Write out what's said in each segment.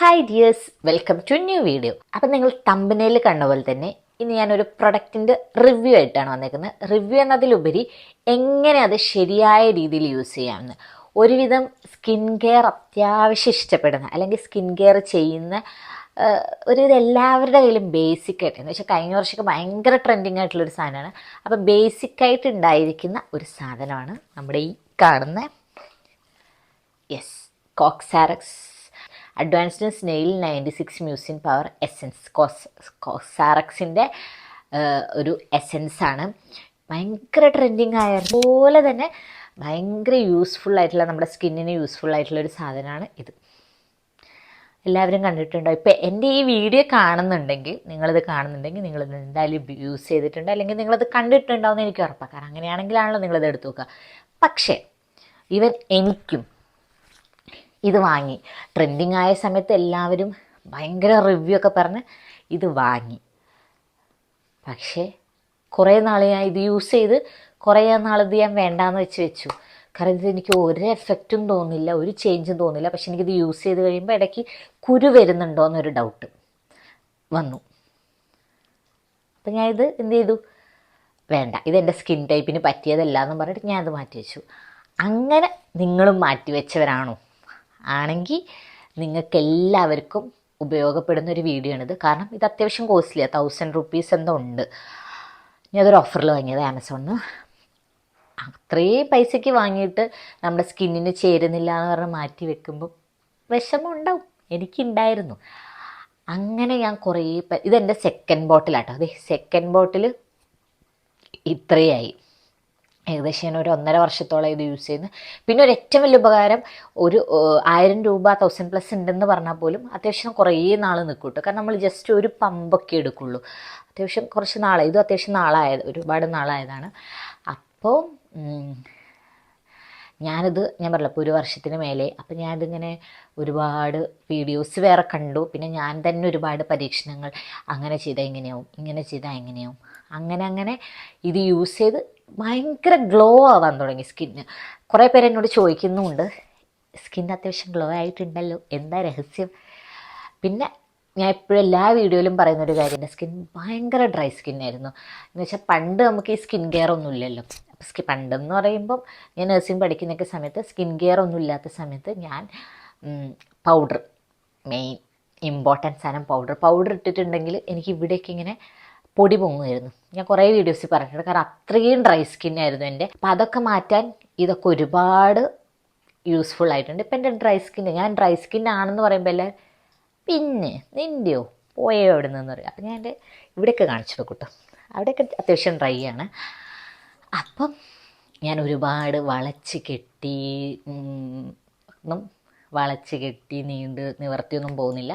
Hi dears, welcome to new video. അപ്പം നിങ്ങൾ തമ്പനയിൽ കണ്ട പോലെ തന്നെ ഇന്ന് ഞാനൊരു പ്രൊഡക്റ്റിൻ്റെ റിവ്യൂ ആയിട്ടാണ് വന്നേക്കുന്നത്. റിവ്യൂ എന്നതിലുപരി എങ്ങനെ അത് ശരിയായ രീതിയിൽ യൂസ് ചെയ്യാമെന്ന്. ഒരുവിധം സ്കിൻ കെയർ അത്യാവശ്യം ഇഷ്ടപ്പെടുന്ന അല്ലെങ്കിൽ സ്കിൻ കെയർ ചെയ്യുന്ന ഒരുവിധം എല്ലാവരുടെ കയ്യിലും ബേസിക് ആയിട്ട് എന്ന് വെച്ചാൽ കഴിഞ്ഞ വർഷമൊക്കെ ഭയങ്കര ട്രെൻഡിങ് ആയിട്ടുള്ളൊരു സാധനമാണ്. അപ്പോൾ ബേസിക്കായിട്ട് ഉണ്ടായിരിക്കുന്ന ഒരു സാധനമാണ് നമ്മുടെ ഈ കാണുന്ന COSRX advanced snail 96 mucin power essence. കോക്സാറക്സിൻ്റെ ഒരു എസെൻസാണ്. ഭയങ്കര ട്രെൻഡിങ് ആയ പോലെ തന്നെ ഭയങ്കര യൂസ്ഫുൾ ആയിട്ടുള്ള നമ്മുടെ സ്കിന്നിന് യൂസ്ഫുൾ ആയിട്ടുള്ള ഒരു സാധനമാണ് ഇത്. എല്ലാവരും കണ്ടിട്ടുണ്ടോ? ഇപ്പോൾ എൻ്റെ ഈ വീഡിയോ കാണുന്നുണ്ടെങ്കിൽ നിങ്ങളിത് എന്തായാലും യൂസ് ചെയ്തിട്ടുണ്ട്, അല്ലെങ്കിൽ നിങ്ങളത് കണ്ടിട്ടുണ്ടാവുമെന്ന് എനിക്ക് ഉറപ്പാണ്. കാരണം അങ്ങനെയാണെങ്കിലാണല്ലോ നിങ്ങളിത് എടുത്തു നോക്കുക. പക്ഷേ എനിക്കും ഇത് വാങ്ങി ട്രെൻഡിങ് ആയ സമയത്ത് എല്ലാവരും ഭയങ്കര റിവ്യൂ ഒക്കെ പറഞ്ഞ് ഇത് വാങ്ങി. പക്ഷേ കുറേ നാൾ ഞാൻ ഇത് യൂസ് ചെയ്ത് കുറേ നാളിത് ഞാൻ വേണ്ടാന്ന് വെച്ചു. കാരണം ഇത് എനിക്ക് ഒരു എഫക്റ്റും തോന്നില്ല, ഒരു ചേഞ്ചും തോന്നില്ല. പക്ഷെ എനിക്കിത് യൂസ് ചെയ്ത് കഴിയുമ്പോൾ ഇടയ്ക്ക് കുരു വരുന്നുണ്ടോ എന്നൊരു ഡൗട്ട് വന്നു. അപ്പം ഞാൻ ഇത് എന്ത് ചെയ്തു, വേണ്ട, ഇതെൻ്റെ സ്കിൻ ടൈപ്പിന് പറ്റിയതല്ല എന്ന് പറഞ്ഞിട്ട് ഞാൻ അത് മാറ്റി വെച്ചു. അങ്ങനെ നിങ്ങളും മാറ്റി വെച്ചവരാണോ? ആണെങ്കിൽ നിങ്ങൾക്കെല്ലാവർക്കും ഉപയോഗപ്പെടുന്ന ഒരു വീഡിയോ ആണിത്. കാരണം ഇത് അത്യാവശ്യം കോസ്റ്റ്ലിയാണ്, 1000 rupees എന്തോ ഉണ്ട്. ഞാൻ അതൊരു ഓഫറിൽ വാങ്ങിയത് ആമസോണിൽ. അത്രയും പൈസയ്ക്ക് വാങ്ങിയിട്ട് നമ്മുടെ സ്കിന്നിന് ചേരുന്നില്ല എന്ന് പറഞ്ഞ് മാറ്റി വെക്കുമ്പോൾ വിഷമം ഉണ്ടാവും. എനിക്കുണ്ടായിരുന്നു. അങ്ങനെ ഞാൻ കുറേ ഇതെൻ്റെ സെക്കൻഡ് ബോട്ടിലാട്ടോ. അതെ, സെക്കൻഡ് ബോട്ടിൽ ഇത്രയായി. ഏകദേശം ഞാൻ ഒരു 1.5 വർഷത്തോളം ഇത് യൂസ് ചെയ്യുന്നു. പിന്നെ ഒരു ഏറ്റവും വലിയ ഉപകാരം, ഒരു 1000 രൂപ 1000+ ഉണ്ടെന്ന് പറഞ്ഞാൽ പോലും അത്യാവശ്യം കുറേ നാൾ നിൽക്കും കേട്ടോ. കാരണം നമ്മൾ ജസ്റ്റ് ഒരു പമ്പൊക്കെ എടുക്കുള്ളൂ. അത്യാവശ്യം കുറച്ച് നാളായി, ഇത് അത്യാവശ്യം ഒരുപാട് നാളായതാണ്. അപ്പോൾ ഞാൻ പറഞ്ഞില്ല, ഇപ്പോൾ 1 വർഷത്തിന് മേലെ. അപ്പം ഞാനിതിങ്ങനെ ഒരുപാട് വീഡിയോസ് വേറെ കണ്ടു. പിന്നെ ഞാൻ തന്നെ ഒരുപാട് പരീക്ഷണങ്ങൾ, അങ്ങനെ ചെയ്താൽ എങ്ങനെയാവും, ഇങ്ങനെ ചെയ്താൽ എങ്ങനെയാവും, അങ്ങനെ ഇത് യൂസ് ചെയ്ത് ഭയങ്കര ഗ്ലോ ആവാൻ തുടങ്ങി സ്കിന്ന്. കുറേ പേര് എന്നോട് ചോദിക്കുന്നുമുണ്ട്, സ്കിൻ അത്യാവശ്യം ഗ്ലോ ആയിട്ടുണ്ടല്ലോ, എന്താ രഹസ്യം? പിന്നെ ഞാൻ എപ്പോഴും എല്ലാ വീഡിയോയിലും പറയുന്നൊരു കാര്യം, എൻ്റെ സ്കിൻ ഭയങ്കര ഡ്രൈ സ്കിന്നായിരുന്നു. എന്ന് വെച്ചാൽ പണ്ട് നമുക്ക് ഈ സ്കിൻ കെയർ ഒന്നും ഇല്ലല്ലോ. അപ്പോൾ പണ്ടെന്ന് പറയുമ്പം ഞാൻ നഴ്സിംഗ് പഠിക്കുന്നൊക്കെ സമയത്ത് സ്കിൻ കെയർ ഒന്നും ഇല്ലാത്ത സമയത്ത് ഞാൻ പൗഡർ, മെയിൻ ഇമ്പോർട്ടൻറ്റ് സാധനം പൗഡർ ഇട്ടിട്ടുണ്ടെങ്കിൽ എനിക്ക് ഇവിടേക്ക് ഇങ്ങനെ പൊടി പൊങ്ങുമായിരുന്നു. ഞാൻ കുറേ വീഡിയോസിൽ പറഞ്ഞിട്ടുണ്ട്. കാരണം അത്രയും ഡ്രൈ സ്കിന്നായിരുന്നു എൻ്റെ. അപ്പോൾ അതൊക്കെ മാറ്റാൻ ഇതൊക്കെ ഒരുപാട് യൂസ്ഫുൾ ആയിട്ടുണ്ട്. ഇപ്പം എൻ്റെ ഞാൻ ഡ്രൈ സ്കിന്നാണെന്ന് പറയുമ്പോൾ എല്ലാം പിന്നെ നിൻ്റെയോ പോയോ എവിടെ നിന്ന് പറയും. അപ്പം ഞാൻ എൻ്റെ ഇവിടെയൊക്കെ കാണിച്ചു നോക്കൂട്ടോ, അവിടെയൊക്കെ അത്യാവശ്യം ഡ്രൈ ആണ്. അപ്പം ഞാൻ ഒരുപാട് വളച്ച് കെട്ടി നിവർത്തിയൊന്നും പോകുന്നില്ല.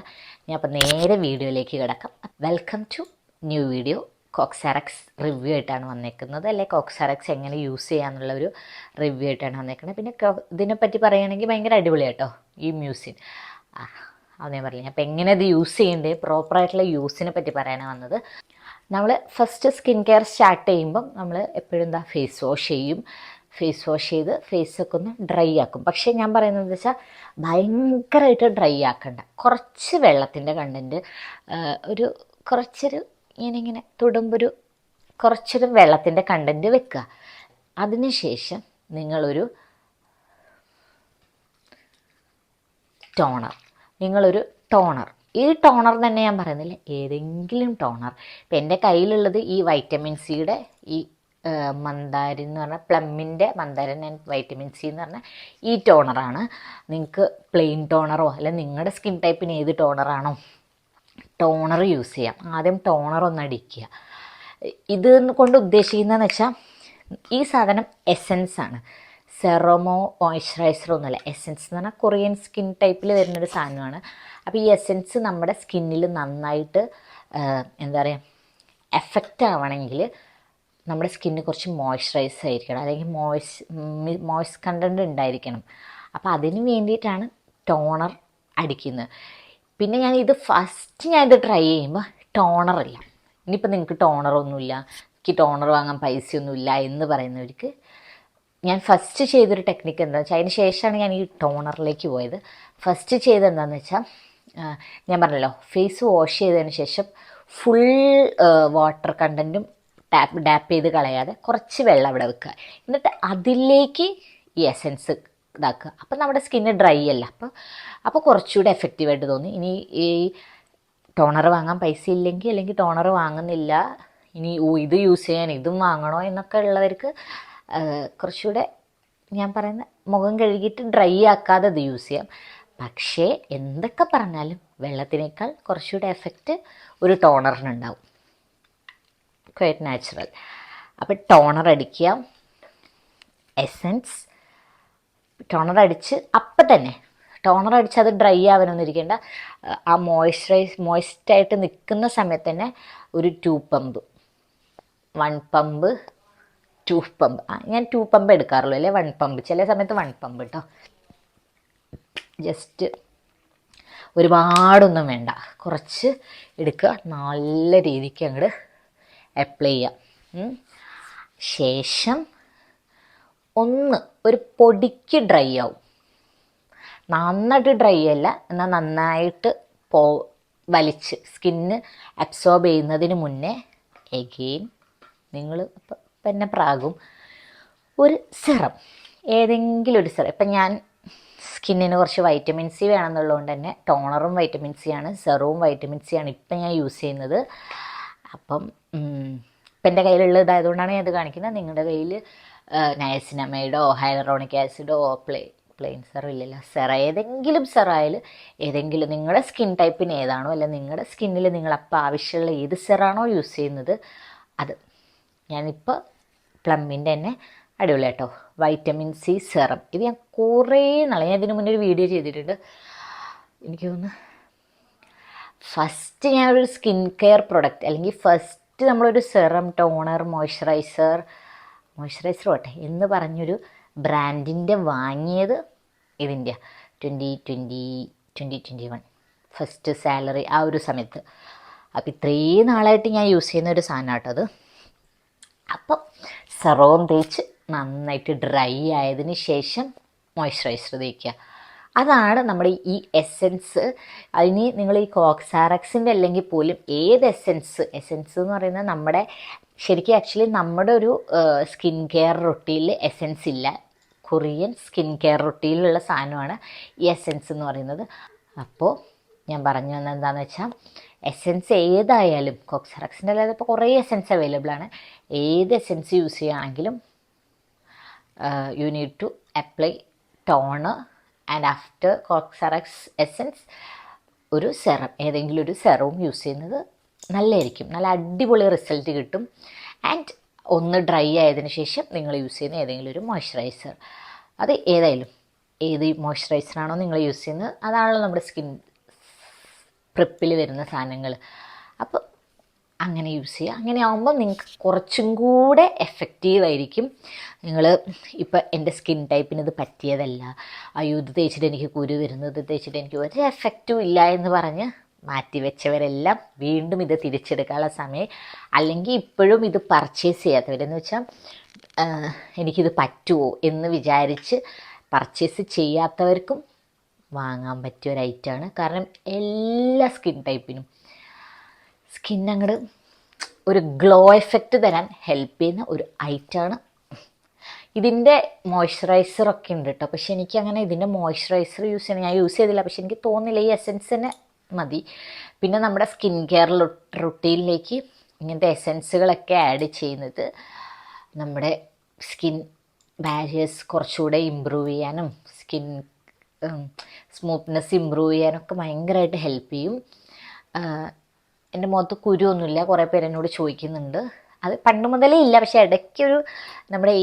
ഞാൻ അപ്പം നേരെ വീഡിയോയിലേക്ക് കിടക്കാം. Welcome to new video. COSRX review ആയിട്ടാണ് വന്നേക്കുന്നത്, അല്ലെ കോക്സാറക്സ് എങ്ങനെ യൂസ് ചെയ്യാന്നുള്ളൊരു റിവ്യൂ ആയിട്ടാണ് വന്നേക്കുന്നത്. പിന്നെ ഇതിനെപ്പറ്റി പറയുകയാണെങ്കിൽ ഭയങ്കര അടിപൊളിയാട്ടോ ഈ മ്യൂസിൻ. അത് ഞാൻ പറഞ്ഞില്ല. അപ്പോൾ എങ്ങനെ ഇത് യൂസ് ചെയ്യേണ്ടത്, പ്രോപ്പറായിട്ടുള്ള യൂസിനെ പറ്റി പറയാനാണ് വന്നത്. നമ്മൾ ഫസ്റ്റ് സ്കിൻ കെയർ സ്റ്റാർട്ട് ചെയ്യുമ്പം നമ്മൾ എപ്പോഴും ഫേസ് വാഷ് ചെയ്യും. ഫേസ് വാഷ് ചെയ്ത് ഫേസൊക്കെ ഒന്ന് ഡ്രൈ ആക്കും. പക്ഷേ ഞാൻ പറയുന്നത് വെച്ചാൽ ഭയങ്കരമായിട്ട് ഡ്രൈ ആക്കണ്ട. കുറച്ച് വെള്ളത്തിൻ്റെ കണ്ടൻറ്റ്, കുറച്ചൊരു ഇങ്ങനെ തൊടുമ്പൊരു കുറച്ചൊരു വെള്ളത്തിൻ്റെ കണ്ടൻറ്റ് വെക്കുക. അതിനുശേഷം നിങ്ങളൊരു ടോണർ, ഈ ടോണർ തന്നെ ഞാൻ പറയുന്നില്ല, ഏതെങ്കിലും ടോണർ. ഇപ്പം എൻ്റെ കയ്യിലുള്ളത് ഈ വൈറ്റമിൻ സിയുടെ ഈ മന്ദാരിൻ എന്ന് പറഞ്ഞാൽ പ്ലമ്മിൻ്റെ മന്ദാരിൻ ആൻഡ് വൈറ്റമിൻ സി എന്ന് പറഞ്ഞാൽ ഈ ടോണറാണ്. നിങ്ങൾക്ക് പ്ലെയിൻ ടോണറോ അല്ലെങ്കിൽ നിങ്ങളുടെ സ്കിൻ ടൈപ്പിന് ഏത് ടോണറാണോ ടോണർ യൂസ് ചെയ്യാം. ആദ്യം ടോണർ ഒന്ന് അടിക്കുക. ഇത് കൊണ്ട് ഉദ്ദേശിക്കുന്നതെന്ന് വെച്ചാൽ ഈ സാധനം എസെൻസാണ്, സെറമോ മോയ്സ്ചറൈസറോ ഒന്നുമല്ല. എസെൻസ് എന്ന് പറഞ്ഞാൽ കൊറിയൻ സ്കിൻ ടൈപ്പിൽ വരുന്നൊരു സാധനമാണ്. അപ്പോൾ ഈ എസെൻസ് നമ്മുടെ സ്കിന്നിൽ നന്നായിട്ട് എന്താ പറയുക എഫക്റ്റ് ആവണമെങ്കിൽ നമ്മുടെ സ്കിന്ന് കുറച്ച് മോയ്സ്ചറൈസ് ആയിരിക്കണം, അല്ലെങ്കിൽ മോയ്സ് കണ്ടൻറ്റ് ഉണ്ടായിരിക്കണം. അപ്പോൾ അതിന് വേണ്ടിയിട്ടാണ് ടോണർ അടിക്കുന്നത്. പിന്നെ ഞാനിത് ട്രൈ ചെയ്യുമ്പോൾ ടോണറില്ല. ഇനിയിപ്പോൾ നിങ്ങൾക്ക് ടോണറൊന്നുമില്ല, എനിക്ക് ടോണർ വാങ്ങാൻ പൈസയൊന്നുമില്ല എന്ന് പറയുന്നവർക്ക് ഞാൻ ഫസ്റ്റ് ചെയ്തൊരു ടെക്നിക്ക് എന്താണെന്ന് വെച്ചാൽ, അതിന് ശേഷമാണ് ഞാൻ ഈ ടോണറിലേക്ക് പോയത്. ഫസ്റ്റ് ചെയ്തെന്താണെന്ന് വെച്ചാൽ ഞാൻ പറഞ്ഞല്ലോ ഫേസ് വാഷ് ചെയ്തതിന് ശേഷം ഫുൾ വാട്ടർ കണ്ടൻറ്റും ഡാപ്പ് ചെയ്ത് കളയാതെ കുറച്ച് വെള്ളം അവിടെ വെക്കുക. എന്നിട്ട് അതിലേക്ക് ഈ എസെൻസ് ഇതാക്കുക. അപ്പം നമ്മുടെ സ്കിന്ന് ഡ്രൈ അല്ല, അപ്പോൾ കുറച്ചുകൂടെ എഫക്റ്റീവായിട്ട് തോന്നി. ഇനി ഈ ടോണർ വാങ്ങാൻ പൈസ ഇല്ലെങ്കിൽ, അല്ലെങ്കിൽ ടോണർ വാങ്ങുന്നില്ല, ഇനി ഇത് യൂസ് ചെയ്യാൻ ഇതും വാങ്ങണോ എന്നൊക്കെ ഉള്ളവർക്ക് കുറച്ചുകൂടെ ഞാൻ പറയുന്ന മുഖം കഴുകിയിട്ട് ഡ്രൈ ആക്കാതെ ഇത് യൂസ് ചെയ്യാം. പക്ഷേ എന്തൊക്കെ പറഞ്ഞാലും വെള്ളത്തിനേക്കാൾ കുറച്ചുകൂടെ എഫക്റ്റ് ഒരു ടോണറിനുണ്ടാവും. Quite natural. അപ്പോൾ ടോണർ അടിക്കുക, എസെൻസ് ടോണർ അടിച്ച് അപ്പം തന്നെ ടോണർ അടിച്ച് അത് ഡ്രൈ ആവാനൊന്നും ഇരിക്കേണ്ട. ആ മോയ്സ്റ്റായിട്ട് നിൽക്കുന്ന സമയത്ത് തന്നെ ഒരു 2 പമ്പ് 1 പമ്പ് 2 പമ്പ് ഞാൻ 2 പമ്പ് എടുക്കാറുള്ളൂ, അല്ലേ 1 പമ്പ്, ചില സമയത്ത് 1 പമ്പ് കേട്ടോ. ജസ്റ്റ് ഒരുപാടൊന്നും വേണ്ട, കുറച്ച് എടുക്കുക, നല്ല രീതിക്ക് അങ്ങോട്ട് അപ്ലൈ ചെയ്യാം. ശേഷം ഒരു പൊടിക്ക് ഡ്രൈ ആവും, നന്നായിട്ട് ഡ്രൈ അല്ല, എന്നാൽ നന്നായിട്ട് വലിച്ച് സ്കിന്ന് അബ്സോർബ് ചെയ്യുന്നതിന് മുന്നേ എഗെയിൻ നിങ്ങൾ ഇപ്പം എന്നെ പ്രാകും, ഒരു സെറം, ഏതെങ്കിലും ഒരു സെറം. ഇപ്പം ഞാൻ സ്കിന്നിന് കുറച്ച് വൈറ്റമിൻ സി വേണമെന്നുള്ളതുകൊണ്ട് തന്നെ ടോണറും വൈറ്റമിൻ സി ആണ്, സെറവും വൈറ്റമിൻ സി ആണ് ഇപ്പം ഞാൻ യൂസ് ചെയ്യുന്നത്. അപ്പം ഇപ്പം എൻ്റെ കയ്യിലുള്ളത് ഇതായതുകൊണ്ടാണ് ഞാൻ ഇത് കാണിക്കുന്നത്. നിങ്ങളുടെ കയ്യിൽ നയസിനമൈഡോ ഹൈലറോണിക് ആസിഡോ പ്ലെയിൻ സെറം ഇല്ലല്ലോ, ഏതെങ്കിലും സെറായാൽ ഏതെങ്കിലും നിങ്ങളുടെ സ്കിൻ ടൈപ്പിന് ഏതാണോ, അല്ല നിങ്ങളുടെ സ്കിന്നിൽ നിങ്ങളപ്പോൾ ആവശ്യമുള്ള ഏത് സെറാണോ യൂസ് ചെയ്യുന്നത് അത്. ഞാനിപ്പോൾ പ്ലമ്മിൻ്റെ തന്നെ അടിപൊളി കേട്ടോ, വൈറ്റമിൻ സി സെറം. ഇത് ഞാൻ കുറേ നാളെ, ഞാൻ ഇതിന് മുന്നേ ഒരു വീഡിയോ ചെയ്തിട്ടുണ്ട്, എനിക്ക് തോന്നുന്നു ഫസ്റ്റ് ഞാനൊരു സ്കിൻ കെയർ പ്രൊഡക്റ്റ്, അല്ലെങ്കിൽ ഫസ്റ്റ് നമ്മളൊരു സെറം, ടോണർ, മോയ്സ്ചറൈസർ പോട്ടെ എന്ന് പറഞ്ഞൊരു ബ്രാൻഡിൻ്റെ വാങ്ങിയത് ഇതിൻ്റെ 2021 ഫസ്റ്റ് സാലറി ആ ഒരു സമയത്ത്. അപ്പം ഇത്രയും നാളായിട്ട് ഞാൻ യൂസ് ചെയ്യുന്ന ഒരു സാധനം കേട്ടോ അത്. അപ്പം സെറവും തേച്ച് നന്നായിട്ട് ഡ്രൈ ആയതിന് ശേഷം മോയ്സ്ചറൈസർ തേക്കുക. അതാണ് നമ്മുടെ ഈ എസെൻസ്. അതിന് നിങ്ങൾ ഈ കോക്സാറക്സിൻ്റെ അല്ലെങ്കിൽ പോലും ഏത് എസെൻസ് എന്ന് പറയുന്നത് നമ്മുടെ ശരിക്കും ആക്ച്വലി നമ്മുടെ ഒരു സ്കിൻ കെയർ റൊട്ടീനിൽ എസെൻസ് ഇല്ല, കൊറിയൻ സ്കിൻ കെയർ റൊട്ടീനിലുള്ള സാധനമാണ് ഈ എസെൻസ് എന്ന് പറയുന്നത്. അപ്പോൾ ഞാൻ പറഞ്ഞു വന്നത് എന്താണെന്ന് വെച്ചാൽ, എസെൻസ് ഏതായാലും കോക്സാറക്സിൻ്റെ അല്ലാതെ ഇപ്പോൾ കുറേ എസെൻസ് അവൈലബിൾ ആണ്, ഏത് എസെൻസ് യൂസ് ചെയ്യുകയാണെങ്കിലും you need to apply toner and after കോക്സാറക്സ് എസെൻസ് ഒരു സെറം, ഏതെങ്കിലും ഒരു സെറവും യൂസ് ചെയ്യുന്നത് നല്ലതായിരിക്കും, നല്ല അടിപൊളി റിസൾട്ട് കിട്ടും. ആൻഡ് ഒന്ന് ഡ്രൈ ആയതിനു ശേഷം നിങ്ങൾ യൂസ് ചെയ്യുന്ന ഏതെങ്കിലും ഒരു മോയ്സ്ചറൈസർ, അത് ഏതായാലും ഏത് മോയ്സ്ചറൈസറാണോ നിങ്ങൾ യൂസ് ചെയ്യുന്നത് അതാണല്ലോ നമ്മുടെ സ്കിൻ പ്രിപ്പിൽ വരുന്ന സാധനങ്ങൾ. അപ്പോൾ അങ്ങനെ യൂസ് ചെയ്യുക. അങ്ങനെ ആകുമ്പോൾ നിങ്ങൾക്ക് കുറച്ചും കൂടെ എഫക്റ്റീവായിരിക്കും. നിങ്ങൾ ഇപ്പം എൻ്റെ സ്കിൻ ടൈപ്പിന് ഇത് പറ്റിയതല്ല, അയ്യോ ഇത് തേച്ചിട്ട് എനിക്ക് കുരു വരുന്നു, ഇത് തേച്ചിട്ട് എനിക്ക് ഒരു എഫക്റ്റും ഇല്ല എന്ന് പറഞ്ഞ് മാറ്റിവെച്ചവരെല്ലാം വീണ്ടും ഇത് തിരിച്ചെടുക്കാനുള്ള സമയം, അല്ലെങ്കിൽ ഇപ്പോഴും ഇത് പർച്ചേസ് ചെയ്യാത്തവരെന്ന് വെച്ചാൽ എനിക്കിത് പറ്റുമോ എന്ന് വിചാരിച്ച് പർച്ചേസ് ചെയ്യാത്തവർക്കും വാങ്ങാൻ പറ്റിയ ഒരു ഐറ്റമാണ്. കാരണം എല്ലാ സ്കിൻ ടൈപ്പിനും സ്കിൻ അങ്ങോട്ട് ഒരു ഗ്ലോ എഫക്റ്റ് തരാൻ ഹെൽപ്പ് ചെയ്യുന്ന ഒരു ഐറ്റമാണ്. ഇതിൻ്റെ മോയ്സ്ചറൈസറൊക്കെ ഉണ്ട് കേട്ടോ, പക്ഷെ എനിക്കങ്ങനെ ഇതിൻ്റെ മോയ്സ്ചറൈസർ യൂസ് ചെയ്യണം, ഞാൻ യൂസ് ചെയ്തില്ല, പക്ഷെ എനിക്ക് തോന്നില്ല, ഈ എസെൻസ് തന്നെ മതി. പിന്നെ നമ്മുടെ സ്കിൻ കെയർ റുട്ടീനിലേക്ക് ഇങ്ങനത്തെ എസെൻസുകളൊക്കെ ആഡ് ചെയ്യുന്നത് നമ്മുടെ സ്കിൻ ബാരിയേഴ്സ് കുറച്ചുകൂടെ ഇമ്പ്രൂവ് ചെയ്യാനും സ്കിൻ സ്മൂത്ത്നെസ് ഇമ്പ്രൂവ് ചെയ്യാനൊക്കെ ഭയങ്കരമായിട്ട് ഹെൽപ്പ് ചെയ്യും. എൻ്റെ മുഖത്ത് കുരുവൊന്നുമില്ല, കുറേ പേര് എന്നോട് ചോദിക്കുന്നുണ്ട്, അത് പണ്ട് മുതലേ ഇല്ല, പക്ഷേ ഇടയ്ക്കൊരു നമ്മുടെ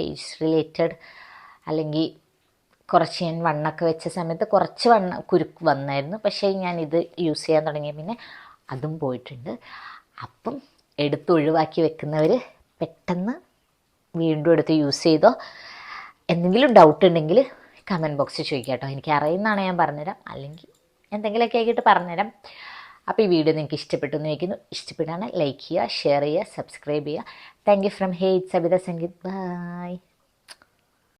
ഏജ് റിലേറ്റഡ് അല്ലെങ്കിൽ കുറച്ച് ഞാൻ വണ്ണൊക്കെ വെച്ച സമയത്ത് കുറച്ച് കുരുക്ക് വന്നായിരുന്നു, പക്ഷേ ഞാനിത് യൂസ് ചെയ്യാൻ തുടങ്ങിയ പിന്നെ അതും പോയിട്ടുണ്ട്. അപ്പം ഒഴിവാക്കി വെക്കുന്നവർ പെട്ടെന്ന് വീണ്ടും എടുത്ത് യൂസ് ചെയ്തോ. എന്തെങ്കിലും ഡൗട്ട് ഉണ്ടെങ്കിൽ കമൻറ്റ് ബോക്സിൽ ചോദിക്കാം കേട്ടോ, എനിക്ക് അറിയുന്നതാണ് ഞാൻ പറഞ്ഞുതരാം, അല്ലെങ്കിൽ എന്തെങ്കിലുമൊക്കെ ആക്കിയിട്ട് പറഞ്ഞുതരാം. അപ്പോൾ ഈ വീഡിയോ നിങ്ങൾക്ക് ഇഷ്ടപ്പെട്ടു എന്ന് ചോദിക്കുന്നു. ഇഷ്ടപ്പെട്ടാണ് ലൈക്ക് ചെയ്യുക, ഷെയർ ചെയ്യുക, സബ്സ്ക്രൈബ് ചെയ്യുക. Thank you from hate Sabitha Sangeeth. By.